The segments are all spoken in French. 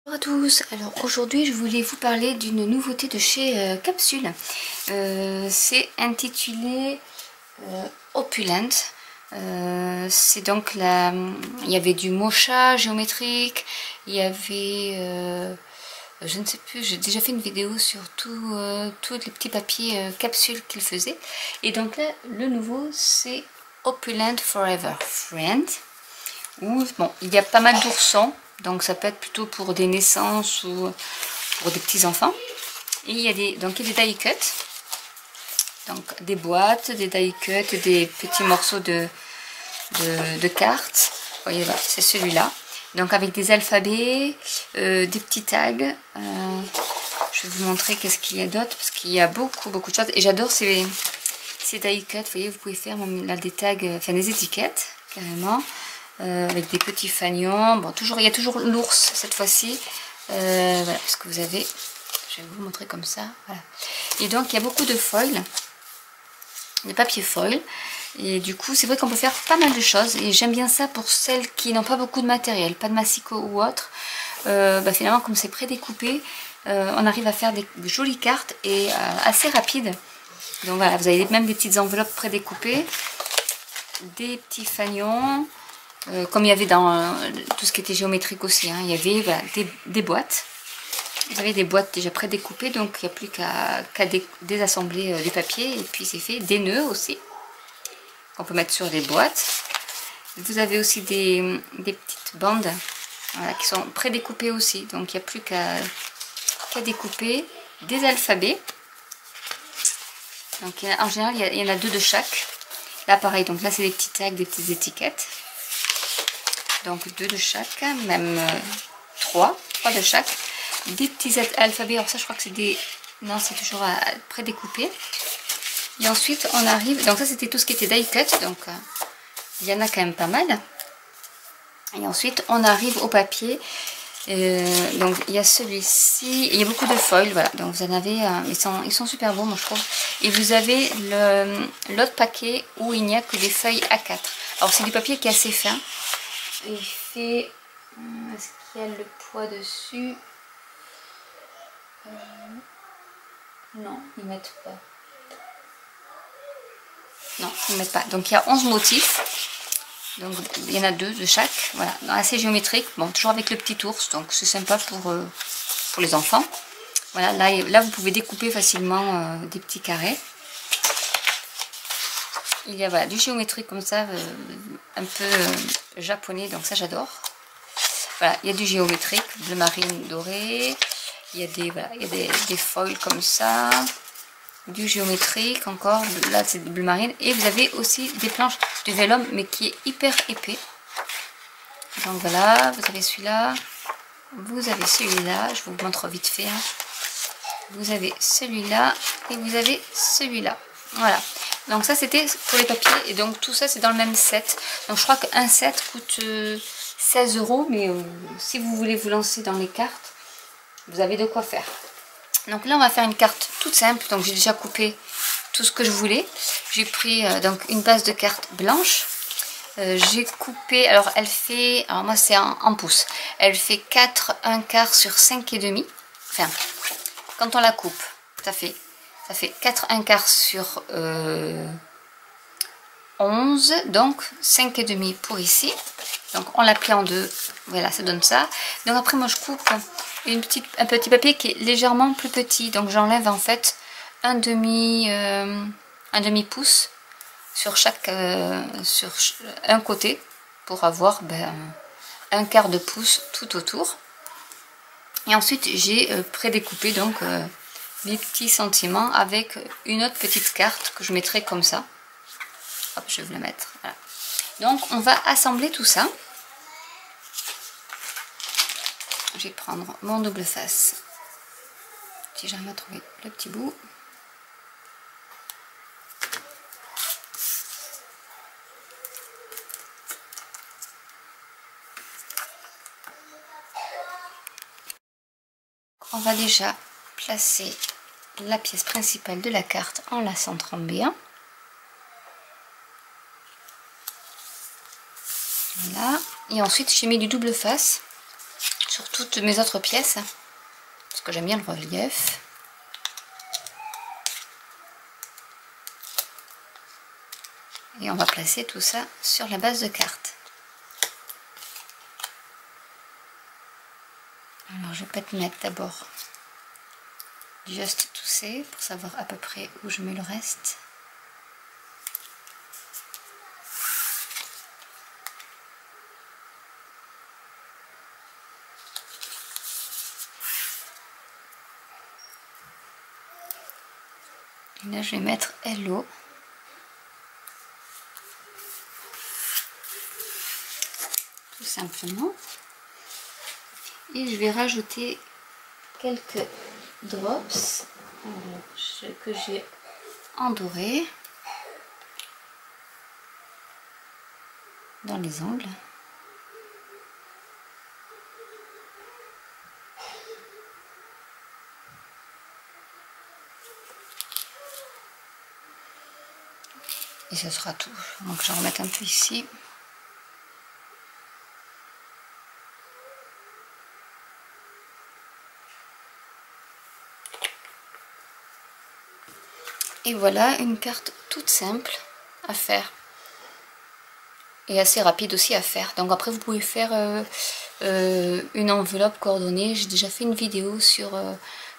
Bonjour à tous, alors aujourd'hui je voulais vous parler d'une nouveauté de chez Capsule. C'est intitulé Opulent. C'est donc il y avait du mocha géométrique, il y avait je ne sais plus, j'ai déjà fait une vidéo sur tous les petits papiers capsules qu'il faisait. Et donc là le nouveau c'est Opulent Forever Friend. Où, bon, il y a pas mal d'oursons, donc ça peut être plutôt pour des naissances ou pour des petits enfants. Et il y a des die cuts, donc des boîtes, des die cuts, des petits morceaux de cartes. Vous voyez, voilà, c'est celui-là. Donc avec des alphabets, des petits tags. Je vais vous montrer qu'est-ce qu'il y a d'autre parce qu'il y a beaucoup de choses. Et j'adore ces die cuts. Vous voyez, vous pouvez faire même là des tags, enfin des étiquettes carrément. Avec des petits fanions. Bon, il y a toujours l'ours cette fois-ci. Voilà, parce que vous avez, je vais vous montrer comme ça. Voilà. Et donc il y a beaucoup de foil, de papier foil. Et du coup, c'est vrai qu'on peut faire pas mal de choses. Et j'aime bien ça pour celles qui n'ont pas beaucoup de matériel, pas de massicot ou autre. Finalement, comme c'est prédécoupé, on arrive à faire des jolies cartes et assez rapides. Donc voilà, vous avez même des petites enveloppes prédécoupées, des petits fanions. Comme il y avait dans tout ce qui était géométrique aussi, hein, il y avait voilà, des boîtes. Vous avez des boîtes déjà prédécoupées, donc il n'y a plus qu'à désassembler du papier et puis c'est fait. Des nœuds aussi, qu'on peut mettre sur les boîtes. Vous avez aussi des petites bandes voilà, qui sont prédécoupées aussi, donc il n'y a plus qu'à découper. Des alphabets. Donc en général, il y en a deux de chaque. Là pareil, donc là c'est des petits tags, des petites étiquettes. Donc deux de chaque, même trois de chaque. Des petits alphabets, alors ça je crois que c'est des... Non, c'est toujours prédécoupé. Et ensuite on arrive, donc ça c'était tout ce qui était die cut, donc il y en a quand même pas mal. Et ensuite on arrive au papier, donc il y a celui-ci, il y a beaucoup de foil, voilà, donc vous en avez, ils sont super beaux moi je trouve. Et vous avez l'autre paquet où il n'y a que des feuilles A4. Alors c'est du papier qui est assez fin. Il fait... Est-ce qu'il y a le poids dessus? Non, ils ne mettent pas. Non, ils ne mettent pas. Donc il y a 11 motifs. Donc il y en a deux de chaque. Voilà, assez géométrique. Bon, toujours avec le petit ours. Donc c'est sympa pour les enfants. Voilà, là vous pouvez découper facilement des petits carrés. Il y a voilà, du géométrique comme ça, un peu japonais, donc ça j'adore. Voilà, il y a du géométrique, bleu marine doré, il y a des foils comme ça, du géométrique encore, là c'est du bleu marine, et vous avez aussi des planches de vélum, mais qui est hyper épais. Donc voilà, vous avez celui-là, vous avez celui-là, je vous montre vite fait, hein. Vous avez celui-là, et vous avez celui-là, voilà. Donc ça c'était pour les papiers, et donc tout ça c'est dans le même set. Donc je crois qu'un set coûte 16 €, mais si vous voulez vous lancer dans les cartes, vous avez de quoi faire. Donc là on va faire une carte toute simple, donc j'ai déjà coupé tout ce que je voulais. J'ai pris donc une base de cartes blanche. J'ai coupé, alors elle fait, alors moi c'est en pouces, elle fait 4 1/4 sur 5 et demi. Enfin, quand on la coupe, ça fait 4 1/4 sur 11, donc 5 et demi pour ici. Donc on la plie en deux, voilà, ça donne ça. Donc après moi je coupe un petit papier qui est légèrement plus petit, donc j'enlève en fait un demi pouce sur sur un côté pour avoir un quart de pouce tout autour. Et ensuite j'ai prédécoupé donc mes petits sentiments avec une autre petite carte que je mettrai comme ça. Hop, je vais vous la mettre. Voilà. Donc on va assembler tout ça. Je vais prendre mon double face. Si j'arrive à trouver le petit bout. On va déjà placer la pièce principale de la carte en la centrant bien. Voilà. Et ensuite j'ai mis du double face sur toutes mes autres pièces, parce que j'aime bien le relief. Et on va placer tout ça sur la base de carte. Alors je vais peut-être mettre d'abord Just to Say pour savoir à peu près où je mets le reste. Et là je vais mettre Hello. Tout simplement. Et je vais rajouter quelques drops que j'ai en doré dans les angles. Et ce sera tout. Donc je vais remettre un peu ici. Et voilà une carte toute simple à faire. Et assez rapide aussi à faire. Donc après vous pouvez faire une enveloppe coordonnée. J'ai déjà fait une vidéo sur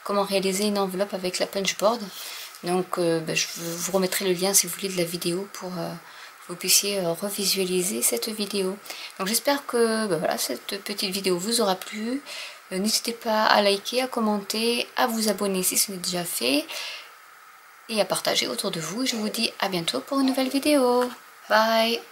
comment réaliser une enveloppe avec la punchboard. Donc je vous remettrai le lien si vous voulez de la vidéo pour que vous puissiez revisualiser cette vidéo. Donc j'espère que voilà, cette petite vidéo vous aura plu. N'hésitez pas à liker, à commenter, à vous abonner si ce n'est déjà fait. Et à partager autour de vous. Je vous dis à bientôt pour une nouvelle vidéo. Bye!